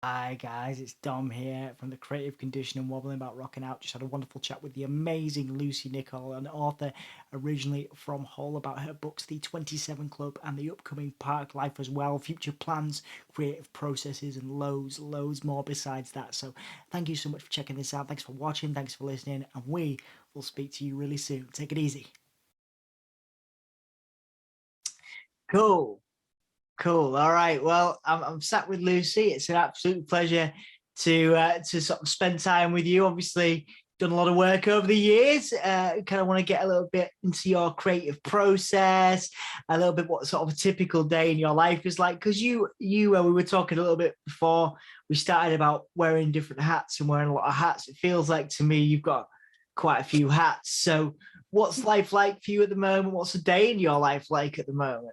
Hi guys, it's Dom here from the Creative Condition and Wobbling About Rocking Out. Just had a wonderful chat with the amazing Lucy Nichol, an author originally from Hull, about her books, The 27 Club and the upcoming Parklife as well, future plans, creative processes, and loads more besides that. So thank you so much for checking this out. Thanks for watching, thanks for listening, and we will speak to you really soon. Take it easy. Cool. Cool. All right. Well, I'm sat with Lucy. It's an absolute pleasure to sort of spend time with you. Obviously, done a lot of work over the years. Kind of want to get a little bit into your creative process, a little bit what sort of a typical day in your life is like. Because we were talking a little bit before we started about wearing different hats and wearing a lot of hats. It feels like to me you've got quite a few hats. So, what's life like for you at the moment? What's a day in your life like at the moment?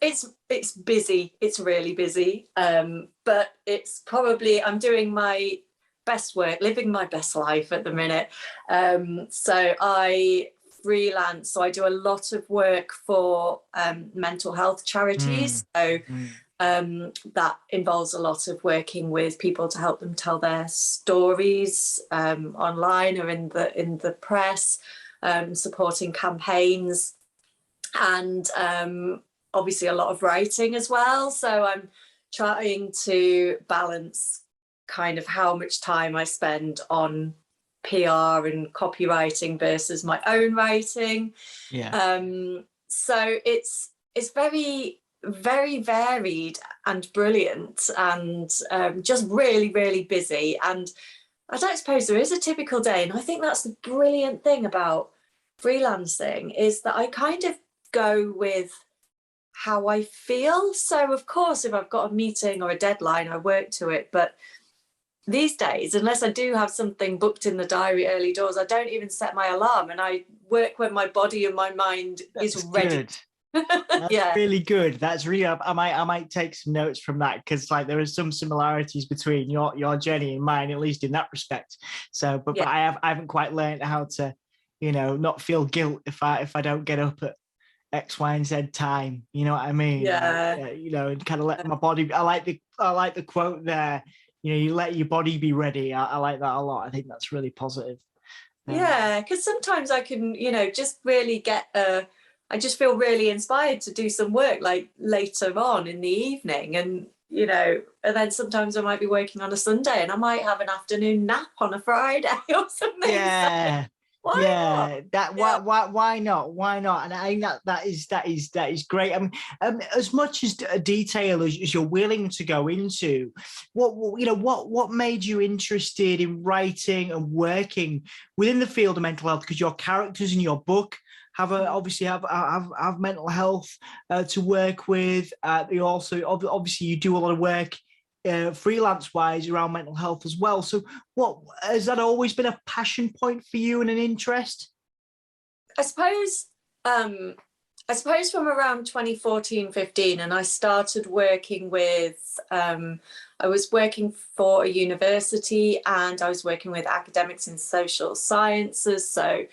It's busy. It's really busy. But it's probably I'm doing my best work, living my best life at the minute. So I freelance. So I do a lot of work for mental health charities. Mm, So mm. that involves a lot of working with people to help them tell their stories online or in the press, supporting campaigns and obviously a lot of writing as well. So I'm trying to balance kind of how much time I spend on PR and copywriting versus my own writing. Yeah. So it's very varied and brilliant and just really busy. And I don't suppose there is a typical day. And I think that's the brilliant thing about freelancing is that I kind of go with how I feel. So of course, if I've got a meeting or a deadline, I work to it. But these days, unless I do have something booked in the diary early doors, I don't even set my alarm and I work when my body and my mind is That's ready. good. That's Yeah. really good. That's really. I might take some notes from that because like there are some similarities between your journey and mine, at least in that respect. So, but Yeah. but I haven't quite learned how to, not feel guilt if I don't get up at X, Y, and Z time. You know what I mean? Like, Yeah. and kind of let my body. I like the quote there. You let your body be ready. I like that a lot. I think that's really positive. Yeah, because sometimes I can, just really I just feel really inspired to do some work like later on in the evening. And then sometimes I might be working on a Sunday and I might have an afternoon nap on a Friday or something. So Yeah, why not? yeah. That Yeah. why not? Why not? And I think that is great. I mean, as much as detail as you're willing to go into, what made you interested in writing and working within the field of mental health? Because your characters in your book obviously have mental health to work with. They also obviously you do a lot of work freelance wise around mental health as well. So what has that always been a passion point for you and an interest? I suppose um I suppose from around 2014, 15, and I started working with I was working for a university and I was working with academics in social sciences. So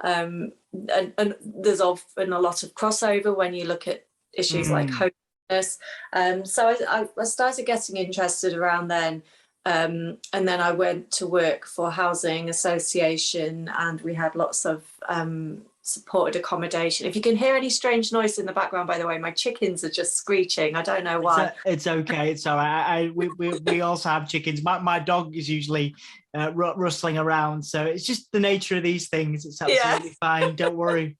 and there's often a lot of crossover when you look at issues like Mm, homelessness. So I started getting interested around then. And then I went to work for housing association and we had lots of supported accommodation. If you can hear any strange noise in the background, by the way, my chickens are just screeching. I don't know why. it's okay. It's all right. We also have chickens. My dog is usually rustling around, so it's just the nature of these things. It's Yeah. absolutely fine. Don't worry.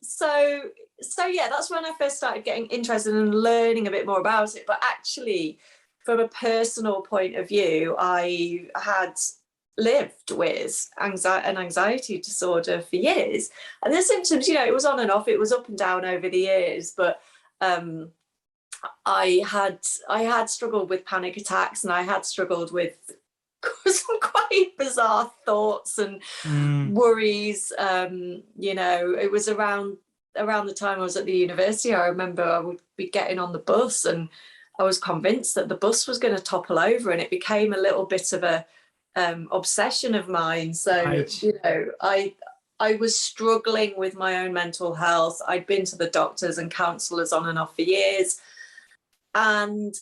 So yeah, that's when I first started getting interested in learning a bit more about it. But actually, from a personal point of view, I had lived with an anxiety disorder for years, and the symptoms, it was on and off, it was up and down over the years, but um, I had struggled with panic attacks, and I had struggled with some quite bizarre thoughts and Mm, worries. It was around the time I was at the university. I remember I would be getting on the bus and I was convinced that the bus was going to topple over, and it became a little bit of a obsession of mine. So, right. I was struggling with my own mental health. I'd been to the doctors and counselors on and off for years. And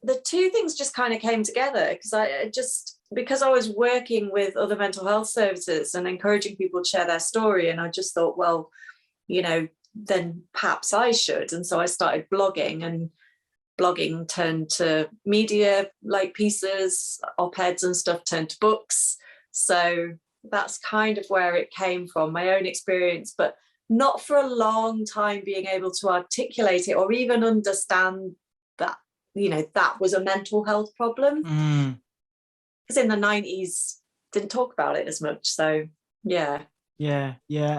the two things just kind of came together, because I was working with other mental health services and encouraging people to share their story, and I just thought, well, you know, then perhaps I should. And so I started blogging, and blogging turned to media, like pieces, op-eds and stuff turned to books. So that's kind of where it came from, my own experience, but not for a long time being able to articulate it or even understand that, you know, that was a mental health problem. Because in the 90s, didn't talk about it as much. So, yeah. Yeah.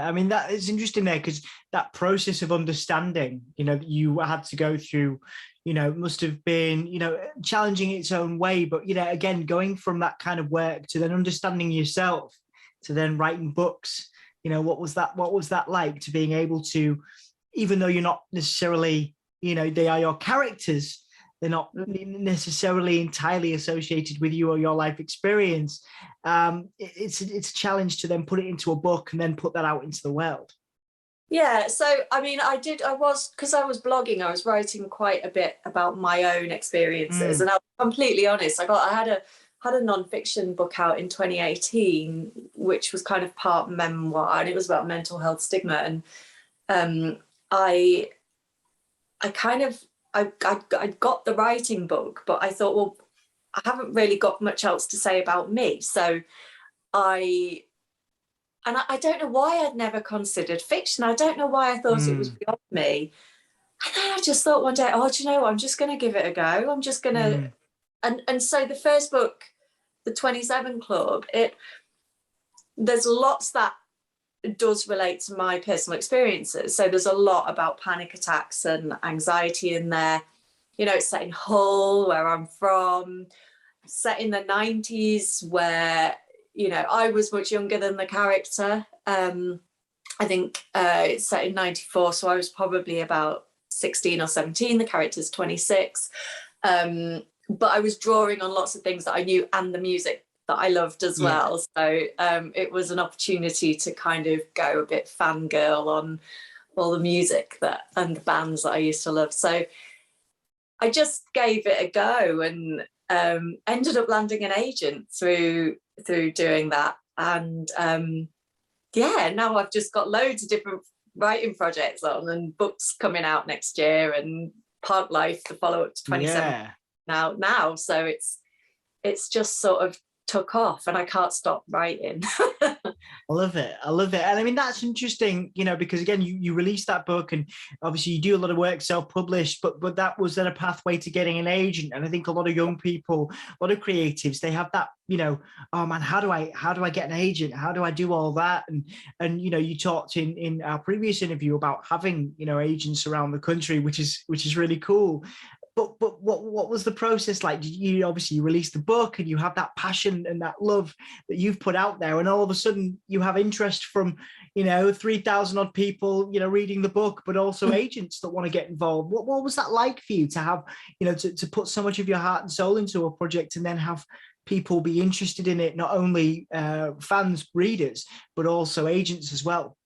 I mean, that is interesting there, because that process of understanding, you know, you had to go through, you know, must have been, you know, challenging its own way. But, you know, again, going from that kind of work to then understanding yourself, to then writing books, you know, what was that like, to being able to, even though you're not necessarily, you know, they are your characters, they're not necessarily entirely associated with you or your life experience. It's a challenge to then put it into a book and then put that out into the world. Yeah, so I mean, because I was blogging, I was writing quite a bit about my own experiences, and I'll be completely honest, I had a non-fiction book out in 2018, which was kind of part memoir, and it was about mental health stigma. And I got the writing book, but I thought, well, I haven't really got much else to say about me. So I don't know why I'd never considered fiction. I don't know why I thought it was beyond me. And then I just thought one day, oh, do you know what? I'm just going to give it a go. I'm just going to, and so the first book, The 27 Club, there's lots that does relate to my personal experiences. So there's a lot about panic attacks and anxiety in there. You know, it's set in Hull, where I'm from, set in the 90s, where, you know, I was much younger than the character. I think it's set in 94, so I was probably about 16 or 17. The character's 26. But I was drawing on lots of things that I knew, and the music that I loved as well. So it was an opportunity to kind of go a bit fangirl on all the music and the bands that I used to love. So I just gave it a go, and ended up landing an agent through doing that. And now I've just got loads of different writing projects on, and books coming out next year, and Parklife, the follow-up to 27 now. So it's just sort of took off, and I can't stop writing. I love it. And I mean, that's interesting, you know, because again, you released that book, and obviously you do a lot of work self-published, but that was then a pathway to getting an agent. And I think a lot of young people, a lot of creatives, they have that, you know, oh man, how do I get an agent? How do I do all that? And you know, you talked in our previous interview about having, you know, agents around the country, which is really cool. But what was the process like? Did you obviously release the book, and you have that passion and that love that you've put out there, and all of a sudden you have interest from, you know, 3,000 odd people, you know, reading the book, but also agents that want to get involved. What was that like for you to have, you know, to put so much of your heart and soul into a project, and then have people be interested in it, not only fans, readers, but also agents as well?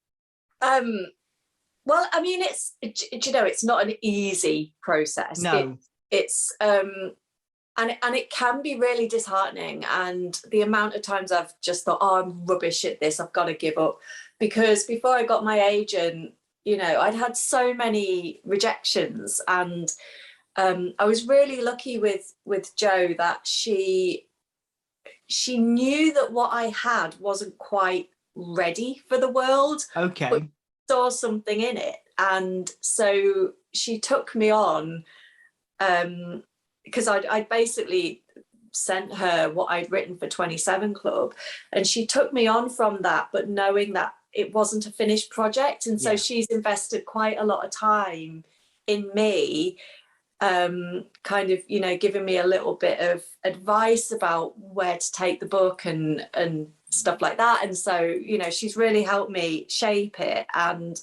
Well, I mean, you know, it's not an easy process. No. It's and it can be really disheartening. And the amount of times I've just thought, oh, I'm rubbish at this, I've got to give up. Because before I got my agent, you know, I'd had so many rejections, and I was really lucky with Jo that she knew that what I had wasn't quite ready for the world. Okay. But saw something in it, and so she took me on, because I basically sent her what I'd written for 27 Club, and she took me on from that, but knowing that it wasn't a finished project. And so she's invested quite a lot of time in me, kind of, you know, giving me a little bit of advice about where to take the book and stuff like that. And so, you know, she's really helped me shape it. And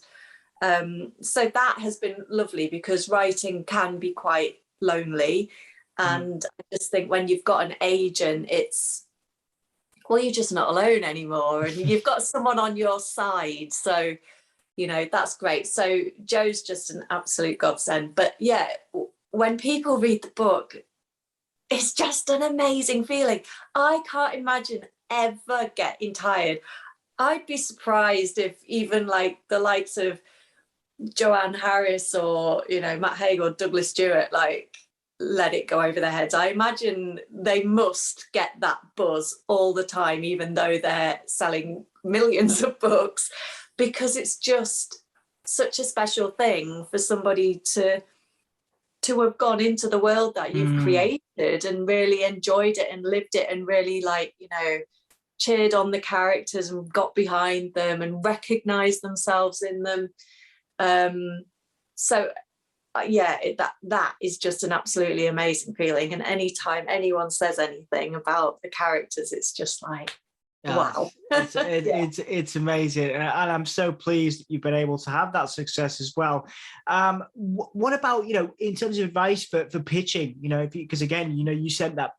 so that has been lovely, because writing can be quite lonely. And I just think when you've got an agent, well, you're just not alone anymore, and you've got someone on your side. So, you know, that's great. So Jo's just an absolute godsend. But yeah, when people read the book, it's just an amazing feeling. I can't imagine ever getting tired. I'd be surprised if even like the likes of Joanne Harris or, you know, Matt Haig or Douglas Stewart, like, let it go over their heads. I imagine they must get that buzz all the time, even though they're selling millions of books, because it's just such a special thing for somebody to have gone into the world that you've created and really enjoyed it and lived it and really, like, you know, cheered on the characters and got behind them and recognized themselves in them. So yeah, that is just an absolutely amazing feeling. And anytime anyone says anything about the characters, it's just like, wow. It's amazing, and I'm so pleased that you've been able to have that success as well. What about, you know, in terms of advice for pitching, you know, because again, you know, you sent the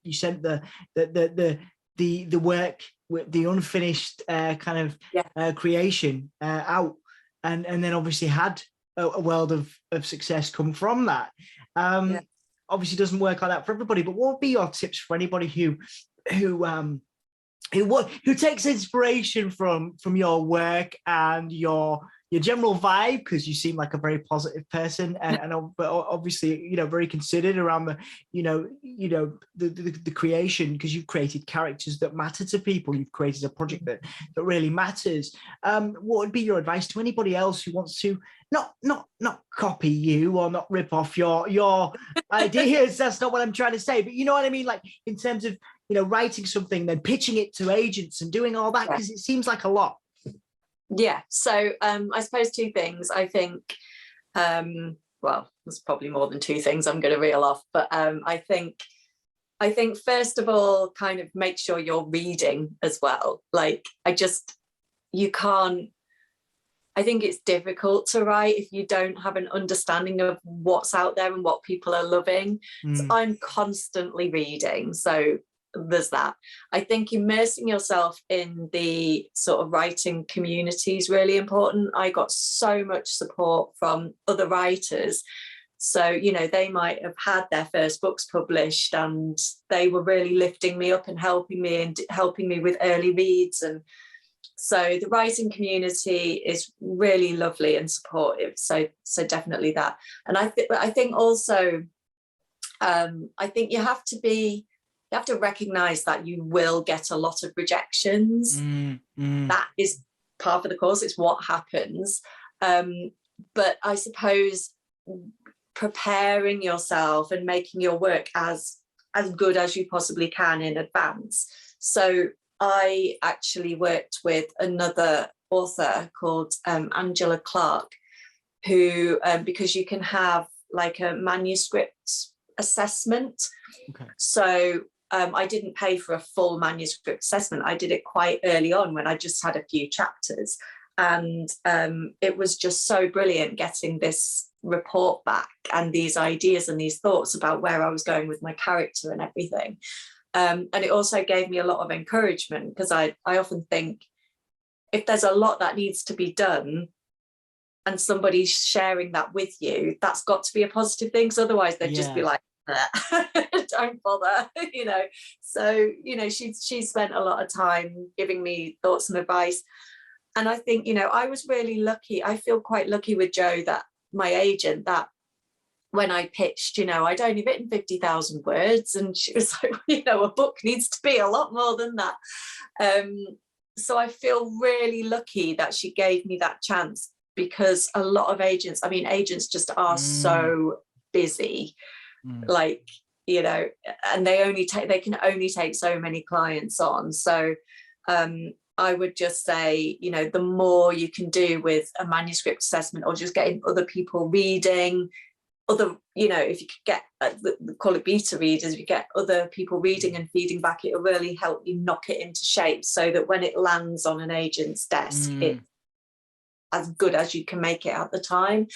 work with the unfinished kind of creation out, and then obviously had a world of success come from that. Obviously doesn't work like that for everybody, but what would be your tips for anybody who takes inspiration from your work and your general vibe, because you seem like a very positive person, but obviously, you know, very considered around the the creation, because you've created characters that matter to people. You've created a project that really matters. What would be your advice to anybody else who wants to not copy you or not rip off your ideas? That's not what I'm trying to say, but you know what I mean, like in terms of, you know, writing something, then pitching it to agents and doing all that, because it seems like a lot. Yeah, so I suppose two things. I think, well, there's probably more than two things I'm going to reel off, but I think first of all, kind of make sure you're reading as well. Like, you can't, I think it's difficult to write if you don't have an understanding of what's out there and what people are loving. So I'm constantly reading, so there's that. I think immersing yourself in the sort of writing community is really important. I got so much support from other writers, so, you know, they might have had their first books published and they were really lifting me up and helping me with early reads. And so the writing community is really lovely and supportive, so definitely that. And I think also I think you have to recognize that you will get a lot of rejections. That is part of the course. It's what happens. But I suppose preparing yourself and making your work as good as you possibly can in advance. So I actually worked with another author called Angela Clark, who, because you can have like a manuscript assessment. So I didn't pay for a full manuscript assessment. I did it quite early on when I just had a few chapters. And it was just so brilliant getting this report back and these ideas and these thoughts about where I was going with my character and everything. And it also gave me a lot of encouragement, because I often think if there's a lot that needs to be done and somebody's sharing that with you, that's got to be a positive thing. So otherwise they'd just be like, don't bother, you know. So, you know, she spent a lot of time giving me thoughts and advice. And I think, you know, I was really lucky. I feel quite lucky with Jo, that my agent, that when I pitched, you know, I'd only written 50,000 words, and she was like, you know, a book needs to be a lot more than that. So I feel really lucky that she gave me that chance, because a lot of agents, I mean, agents just are so busy, like, you know, and they can only take so many clients on. So I would just say, you know, the more you can do with a manuscript assessment, or just getting other people reading, you know, if you could get, call it beta readers, if you get other people reading and feeding back, it'll really help you knock it into shape, so that when it lands on an agent's desk, it's as good as you can make it at the time.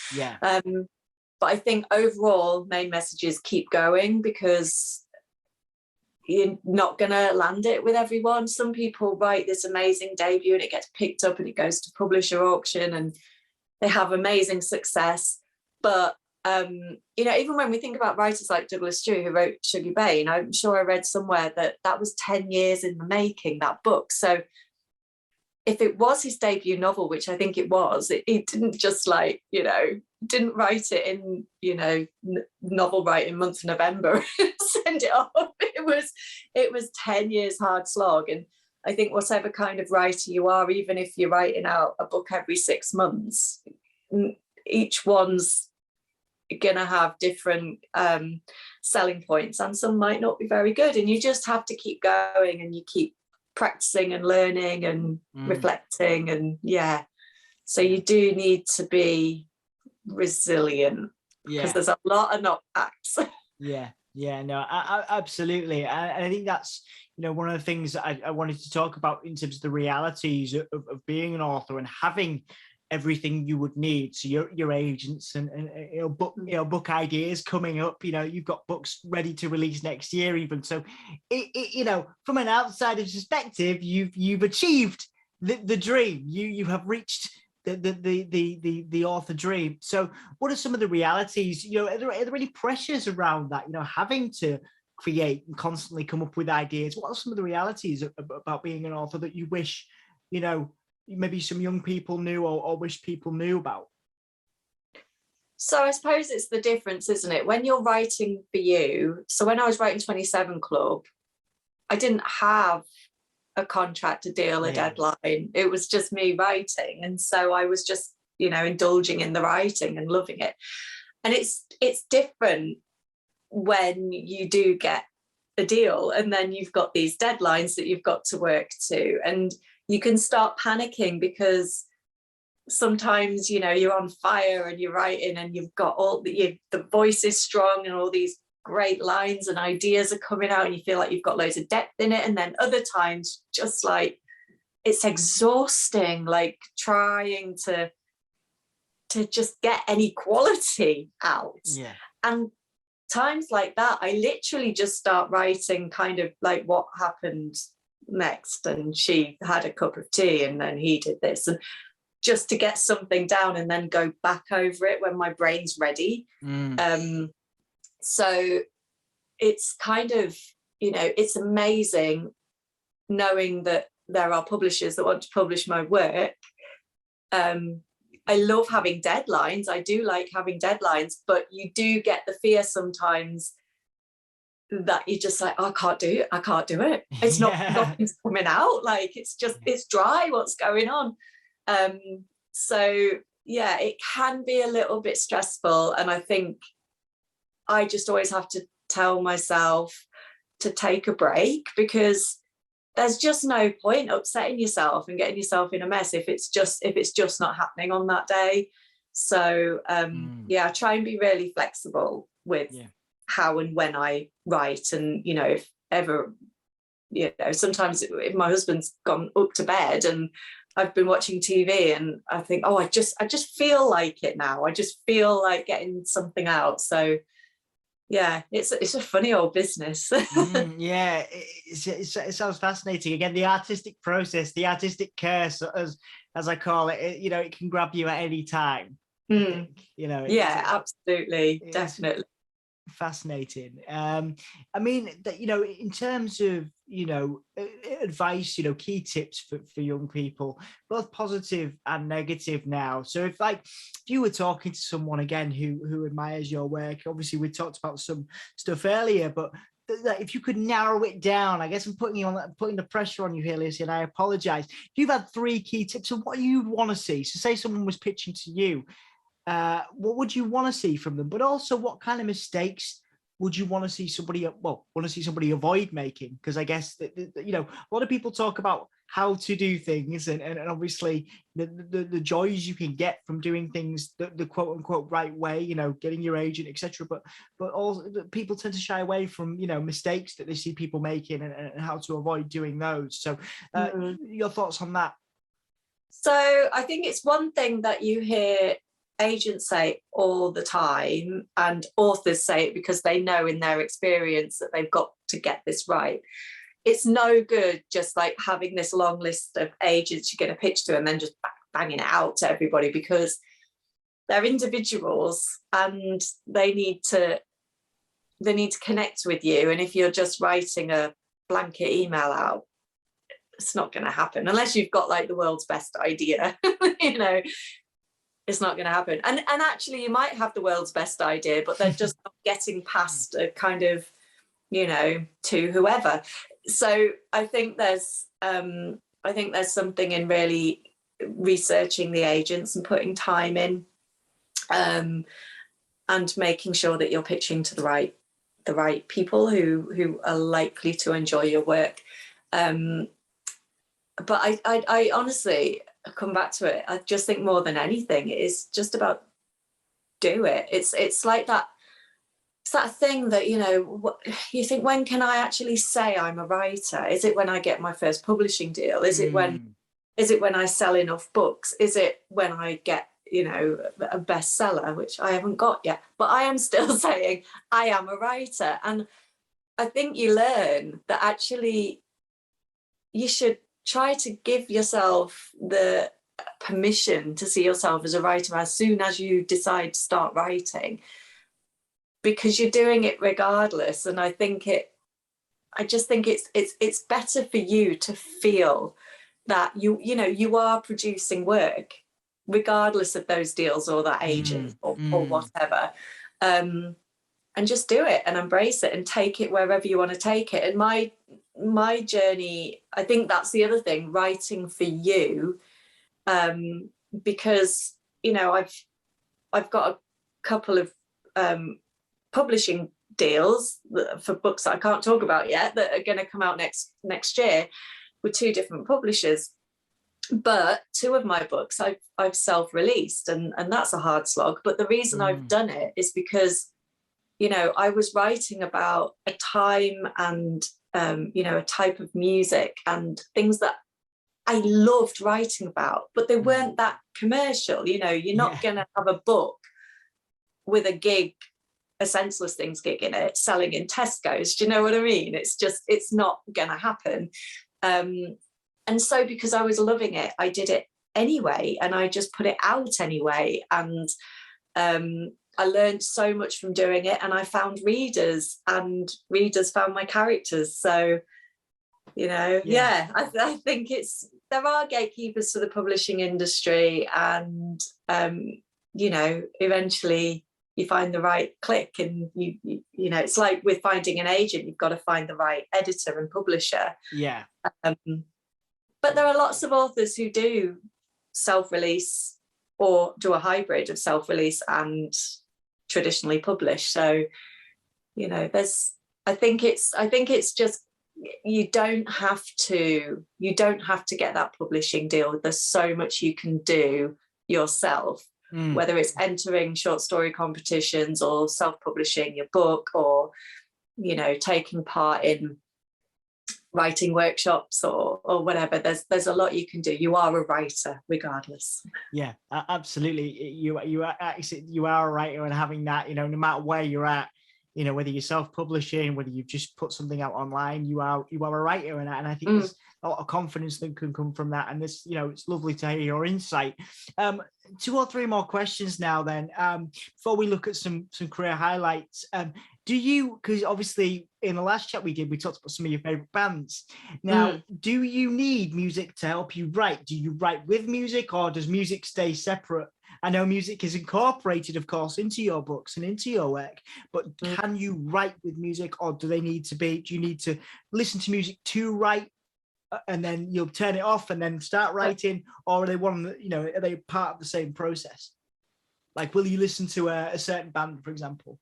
But I think overall, main message is keep going, because you're not going to land it with everyone. Some people write this amazing debut and it gets picked up and it goes to publisher auction and they have amazing success. But even when we think about writers like Douglas Stew, who wrote Sugar Bane, I'm sure I read somewhere that was 10 years in the making, that book. So if it was his debut novel, which I think it was, it didn't just didn't write it in, novel writing month of November, send it off. It was 10 years hard slog. And I think whatever kind of writer you are, even if you're writing out a book every 6 months, each one's gonna have different selling points, and some might not be very good, and you just have to keep going, and you keep practicing and learning and reflecting, and so you do need to be resilient, because there's a lot of knockbacks. Absolutely. And I think that's one of the things that I wanted to talk about in terms of the realities of being an author and having everything you would need. So your agents and book ideas coming up, you've got books ready to release next year even. So from an outsider's perspective, you've achieved the dream. You have reached the author dream. So what are some of the realities? Are there any pressures around that, having to create and constantly come up with ideas? What are some of the realities about being an author that you wish maybe some young people knew or wish people knew about? So I suppose it's the difference, isn't it? When you're writing for you, so when I was writing 27 Club, I didn't have a contract, a deal, a deadline. It was just me writing. And so I was just, indulging in the writing and loving it. And it's different when you do get a deal and then you've got these deadlines that you've got to work to, and you can start panicking because sometimes you're on fire and you're writing and you've got the voice is strong and all these great lines and ideas are coming out and you feel like you've got loads of depth in it, and then other times just like it's exhausting, like trying to just get any quality out. And times like that I literally just start writing kind of like what happened next, and she had a cup of tea and then he did this, and just to get something down and then go back over it when my brain's ready. So it's kind of it's amazing knowing that there are publishers that want to publish my work. I love having deadlines. I do like having deadlines, but you do get the fear sometimes that you're just like, oh, I can't do it. It's nothing's coming out. Like it's dry. What's going on? So it can be a little bit stressful. And I think I just always have to tell myself to take a break, because there's just no point upsetting yourself and getting yourself in a mess if it's just not happening on that day. So I try and be really flexible with how and when I write. And if ever sometimes if my husband's gone up to bed and I've been watching TV and I think, oh, I just feel like it now, I just feel like getting something out. So it's a funny old business. It sounds fascinating. Again, the artistic process, the artistic curse, as I call it, it can grab you at any time. Absolutely, definitely. Fascinating. I mean, that in terms of advice, key tips for young people, both positive and negative now. So if you were talking to someone again who admires your work, obviously we talked about some stuff earlier, but if you could narrow it down, I guess I'm putting the pressure on you here, Lucy, and I apologize. If you've had 3 key tips of what you want to see, so say someone was pitching to you, what would you want to see from them? But also, what kind of mistakes would you want to see somebody avoid making? Because I guess that a lot of people talk about how to do things, and obviously the joys you can get from doing things the quote unquote right way, getting your agent, etc. But also people tend to shy away from mistakes that they see people making and how to avoid doing those. So your thoughts on that? So I think it's one thing that you hear agents say all the time, and authors say it because they know in their experience that they've got to get this right. It's no good just like having this long list of agents you're going to pitch to and then just banging it out to everybody, because they're individuals, and they need to connect with you. And if you're just writing a blanket email out, it's not going to happen unless you've got like the world's best idea. You know, it's not going to happen. And actually, you might have the world's best idea, but they're just not getting past a kind of, you know, to whoever. So I think there's something in really researching the agents and putting time in, and making sure that you're pitching to the right people who are likely to enjoy your work. But I honestly come back to it. I just think more than anything, it's just about do it. It's like that. It's that thing that, you know, you think, when can I actually say I'm a writer? Is it when I get my first publishing deal? Is it when I sell enough books? Is it when I get, you know, a bestseller, which I haven't got yet? But I am still saying I am a writer. And I think you learn that actually you should try to give yourself the permission to see yourself as a writer as soon as you decide to start writing, because you're doing it regardless. And I just think it's better for you to feel that you know you are producing work regardless of those deals or that agent or whatever, and just do it and embrace it and take it wherever you want to take it. And my journey, I think that's the other thing, writing for you, because, you know, I've got a couple of publishing deals for books that I can't talk about yet that are going to come out next year with 2 different publishers. But 2 of my books I've self-released, and that's a hard slog. But the reason I've done it is because, you know, I was writing about a time and you know, a type of music and things that I loved writing about, but they weren't that commercial. You know, you're not going to have a book with a gig, a Senseless Things gig in it, selling in Tesco's. Do you know what I mean? It's not going to happen. And so because I was loving it, I did it anyway, and I just put it out anyway. And I learned so much from doing it, and I found readers, and readers found my characters. So, you know, I think there are gatekeepers to the publishing industry, and you know, eventually you find the right click, and you know, it's like with finding an agent, you've got to find the right editor and publisher. Yeah. But there are lots of authors who do self-release or do a hybrid of self-release and traditionally published. So, you know, I think it's just, you don't have to get that publishing deal. There's so much you can do yourself, whether it's entering short story competitions or self-publishing your book, or, you know, taking part in writing workshops or whatever. There's a lot you can do. You are a writer regardless. Yeah, absolutely. You are a writer, and having that, you know, no matter where you're at, you know, whether you're self-publishing, whether you've just put something out online, you are a writer, and I think there's a lot of confidence that can come from that. And this, you know, it's lovely to hear your insight. 2 or 3 more questions now then, before we look at some career highlights. Do you, because obviously in the last chat we did, we talked about some of your favorite bands. Now, do you need music to help you write? Do you write with music, or does music stay separate? I know music is incorporated, of course, into your books and into your work, but can you write with music, or do you need to listen to music to write, and then you'll turn it off and then start writing, or are they are they part of the same process? Like, will you listen to a certain band, for example?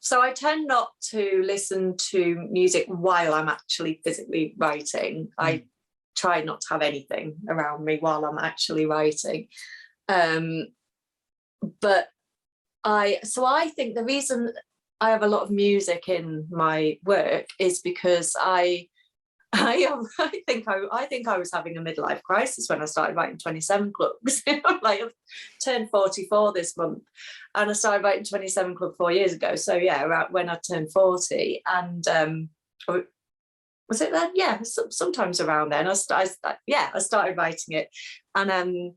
So I tend not to listen to music while I'm actually physically writing. I try not to have anything around me while I'm actually writing. But I think the reason I have a lot of music in my work is because I think I was having a midlife crisis when I started writing 27 Clubs. Like, I've turned 44 this month, and I started writing 27 Club 4 years ago. So yeah, around when I turned 40, and was it then? Yeah, sometimes around then. I started writing it, and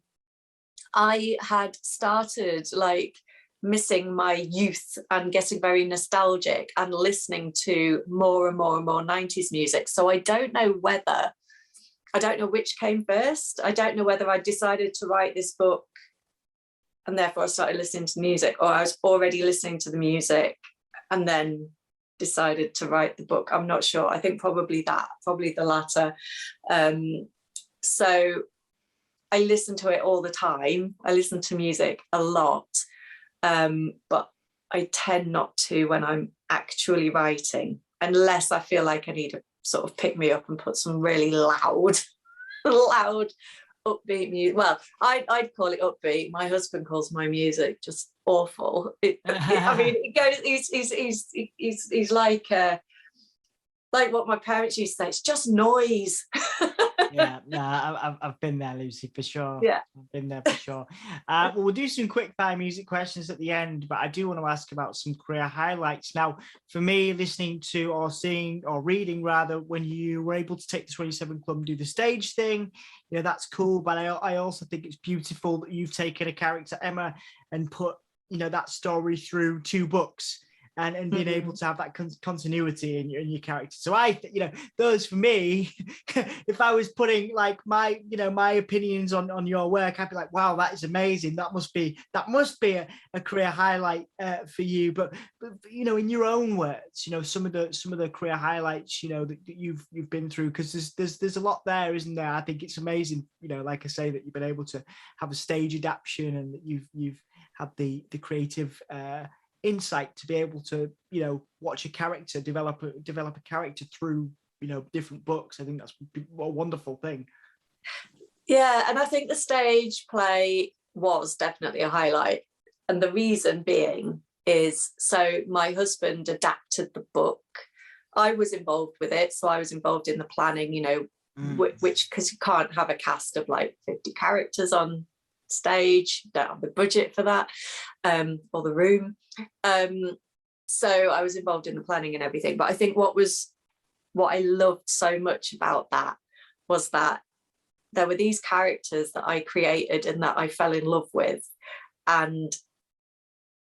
I had started like missing my youth and getting very nostalgic and listening to more and more and more 90s music. So I don't know which came first. I don't know whether I decided to write this book and therefore I started listening to music, or I was already listening to the music and then decided to write the book. I'm not sure. I think probably the latter. So I listen to it all the time. I listen to music a lot, but I tend not to when I'm actually writing, unless I feel like I need to sort of pick me up and put some really loud upbeat music. Well, I'd call it upbeat. My husband calls my music just awful. I mean, it goes. He's like what my parents used to say. It's just noise. Yeah, no, I've been there, Lucy, for sure. Yeah, I've been there for sure. Well, we'll do some quick fire music questions at the end, but I do want to ask about some career highlights. Now, for me, listening to or seeing or reading rather, when you were able to take the 27 Club and do the stage thing, you know, that's cool. But I also think it's beautiful that you've taken a character, Emma, and put, you know, that story through 2 books. And being able to have that continuity in your character. So you know, those for me, if I was putting like my opinions on your work, I'd be like, wow, that is amazing. That must be a career highlight for you. But you know, in your own words, you know, some of the career highlights, you know, that you've been through, because there's a lot there, isn't there? I think it's amazing, you know, like I say, that you've been able to have a stage adaptation and that you've had the creative insight to be able to, you know, watch a character develop a character through, you know, different books. I think that's a wonderful thing. Yeah, and I think the stage play was definitely a highlight, and the reason being is, so my husband adapted the book. I was involved with it, so I was involved in the planning, you know, which, because you can't have a cast of like 50 characters on stage, don't have the budget for that, or the room. So I was involved in the planning and everything. But I think what I loved so much about that was that there were these characters that I created and that I fell in love with, and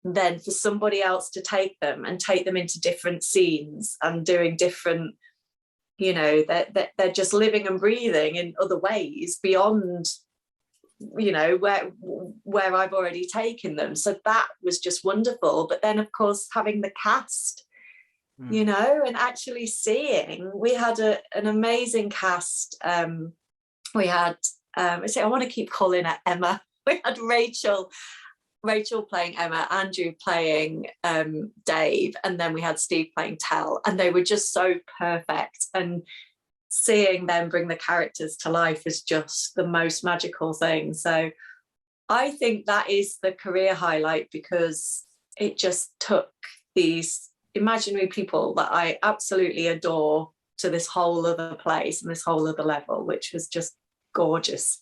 then for somebody else to take them into different scenes and doing different, you know, they're just living and breathing in other ways beyond, you know, where I've already taken them. So that was just wonderful. But then of course having the cast, you know, and actually seeing, we had an amazing cast. We had I want to keep calling her Emma. We had Rachel playing Emma, Andrew playing Dave, and then we had Steve playing Tell, and they were just so perfect. And seeing them bring the characters to life is just the most magical thing. So I think that is the career highlight, because it just took these imaginary people that I absolutely adore to this whole other place and this whole other level, which was just gorgeous.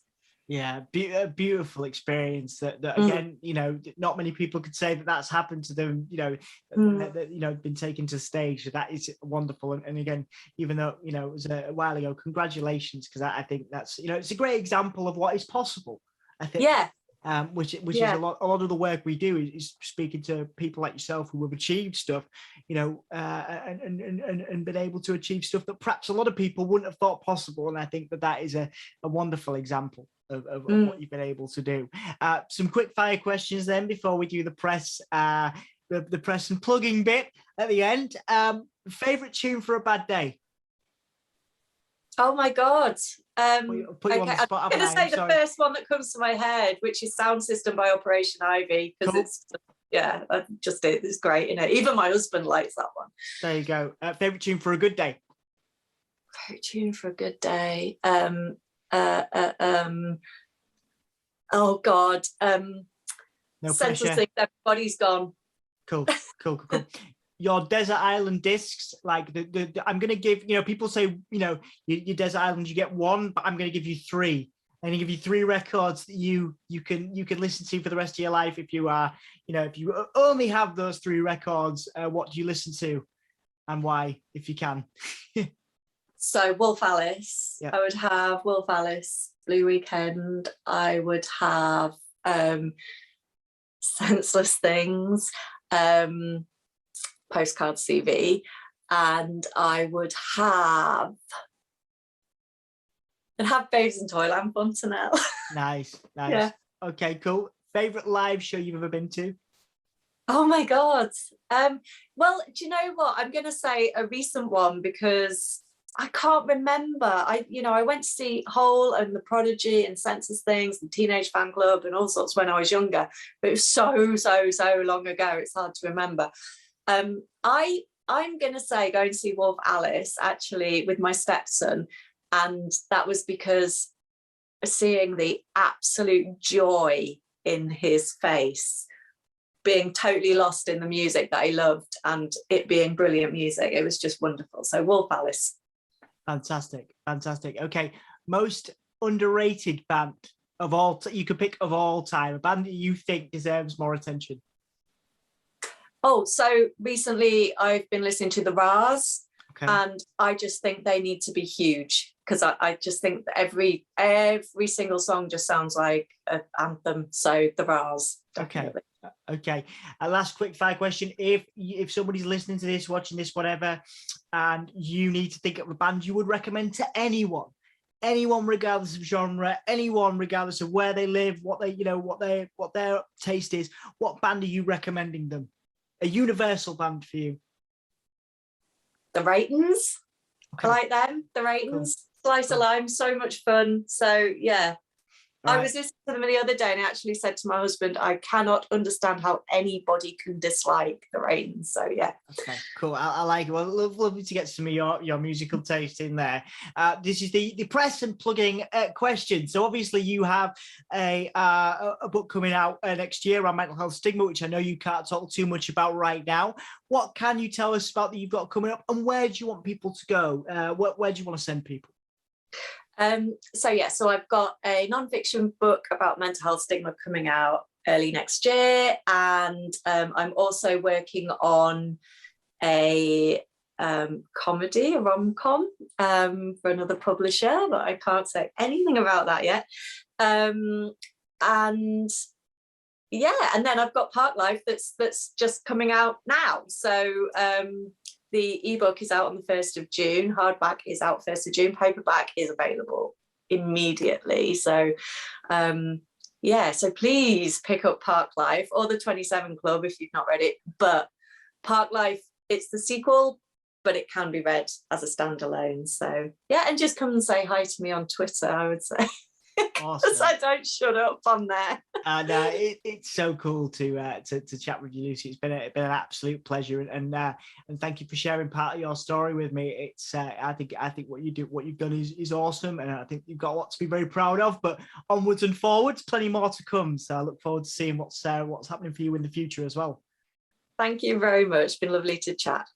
Yeah, a beautiful experience that again, you know, not many people could say that that's happened to them, you know, that you know, been taken to stage. So that is wonderful. And again, even though, you know, it was a while ago, congratulations, because I think that's, you know, it's a great example of what is possible, I think. Yeah. Which is a lot of the work we do is speaking to people like yourself who have achieved stuff, you know, and been able to achieve stuff that perhaps a lot of people wouldn't have thought possible. And I think that is a wonderful example of what you've been able to do. Some quick fire questions then before we do the press the press and plugging bit at the end. Favorite tune for a bad day? Oh my God. Put you on the spot. I'm going to say the first one that comes to my head, which is Sound System by Operation Ivy, because it's, yeah, it's great, you know. Even my husband likes that one. There you go. Favorite tune for a good day? Favorite tune for a good day. Oh God. No Senseless pressure. Things, Everybody's Gone. Cool. Your desert island discs, like I'm going to give, you know, people say, you know, your desert island, you get one, but I'm going to give you 3. I'm going to give you 3 records that you can listen to for the rest of your life. If you are, you know, if you only have those 3 records, what do you listen to and why, if you can? So Wolf Alice, I would have Wolf Alice, Blue Weekend. I would have Senseless Things, Postcard CV, and I would have Babes in Toyland Fontanelle. Nice. Yeah. Okay, cool. Favorite live show you've ever been to? Oh my God. Well, do you know what? I'm going to say a recent one because I can't remember. I went to see Hole and The Prodigy and Senseless Things and Teenage Fan Club and all sorts when I was younger, but it was so long ago. It's hard to remember. I'm going to say going to see Wolf Alice actually with my stepson, and that was because seeing the absolute joy in his face, being totally lost in the music that he loved and it being brilliant music. It was just wonderful. So Wolf Alice. Fantastic. Okay, most underrated band of all you could pick of all time, a band that you think deserves more attention. Oh, so recently I've been listening to the Ras, okay. And I just think they need to be huge because I just think that every single song just sounds like an anthem. So the Ras, definitely. Okay. Last quick fire question: if somebody's listening to this, watching this, whatever, and you need to think of a band you would recommend to anyone regardless of genre, anyone regardless of where they live, what their taste is, what band are you recommending them? A universal band for you? The Ratings. Okay. I like them. The Ratings. Cool. Slice of Lime, so much fun. So yeah. Right. I was listening to them the other day and I actually said to my husband, I cannot understand how anybody can dislike the Ratings. So yeah. Okay, cool. I like it. Well, lovely to get some of your musical taste in there. This is the press and plugging question. So obviously you have a book coming out next year on mental health stigma, which I know you can't talk too much about right now. What can you tell us about that you've got coming up, and where do you want people to go? Where do you want to send people? So I've got a non-fiction book about mental health stigma coming out early next year, and I'm also working on a comedy, a rom-com for another publisher, but I can't say anything about that yet. And then I've got Parklife that's just coming out now. So the ebook is out on the 1st of June. Hardback is out 1st of June. Paperback is available immediately. So, so please pick up Parklife or the 27 Club if you've not read it. But Parklife, it's the sequel, but it can be read as a standalone. So, yeah, and just come and say hi to me on Twitter, I would say. Because I don't shut up on there. And it's so cool to chat with you, Lucy. It's been an absolute pleasure, and thank you for sharing part of your story with me. It's I think what you've done is awesome, and I think you've got a lot to be very proud of. But onwards and forwards, plenty more to come. So I look forward to seeing what's happening for you in the future as well. Thank you very much. It's been lovely to chat.